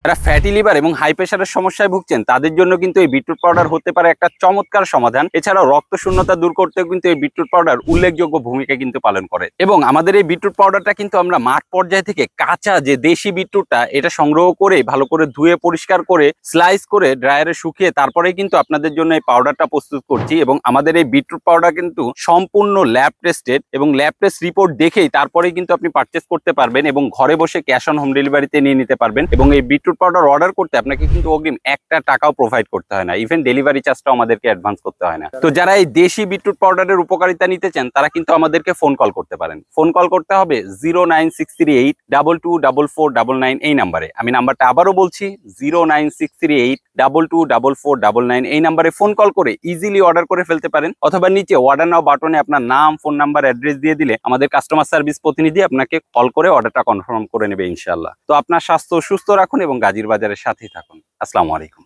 যারা fatty liver এবং high প্রেশারের সমস্যায় ভুগছেন তাদের জন্য কিন্তু এই বিটরুট পাউডার হতে পারে একটা চমৎকার সমাধান। এছাড়াও রক্ত শূন্যতা দূর করতেও কিন্তু এই বিটরুট পাউডার উল্লেখযোগ্য ভূমিকা কিন্তু পালন করে। এবং আমাদের এই বিটরুট পাউডারটা কিন্তু আমরা মাঠ পর্যায়ে থেকে কাঁচা যে দেশি বিটরুটটা এটা সংগ্রহ করে ভালো করে ধুয়ে পরিষ্কার করে স্লাইস করে ড্রায়ারে শুকিয়ে তারপরে কিন্তু আপনাদের জন্য এই পাউডারটা প্রস্তুত করছি। এবং আমাদের এই বিটরুট পাউডার কিন্তু সম্পূর্ণ ল্যাব টেস্টেড এবং ল্যাব টেস্ট রিপোর্ট দেখেই তারপরেই কিন্তু আপনি পারচেস করতে পারবেন এবং ঘরে বসে ক্যাশ অন হোম ডেলিভারিতে নিয়ে নিতে পারবেন। এবং এই বিটরুট পাউডার অর্ডার করতে আপনাকে কিন্তু অগ্রিম একটা টাকাও প্রোভাইড করতে হয় না, ইভেন ডেলিভারি চার্জটাও আমাদেরকে অ্যাডভান্স করতে হয় না। তো যারা এই দেশি বিটরুট পাউডারের উপকারিতা নিতে চান তারা কিন্তু আমাদেরকে ফোন কল করতে পারেন। ফোন কল করতে হবে 09638224499 এই নাম্বারে। আমি নাম্বারটা আবারও বলছি 09638224499 এই নাম্বারে ফোন কল করে ইজিলি অর্ডার করে ফেলতে পারেন। অথবা নিচে অর্ডার নাও বাটনে আপনার নাম, ফোন নাম্বার, অ্যাড্রেস দিয়ে দিলে আমাদের কাস্টমার সার্ভিস প্রতিনিধি আপনাকে কল করে অর্ডারটা কনফার্ম করে নেবে ইনশাআল্লাহ। তো আপনার স্বাস্থ্য সুস্থ রাখুন এবং গাজীর বাজারের সাথেই থাকুন। আসসালামু আলাইকুম।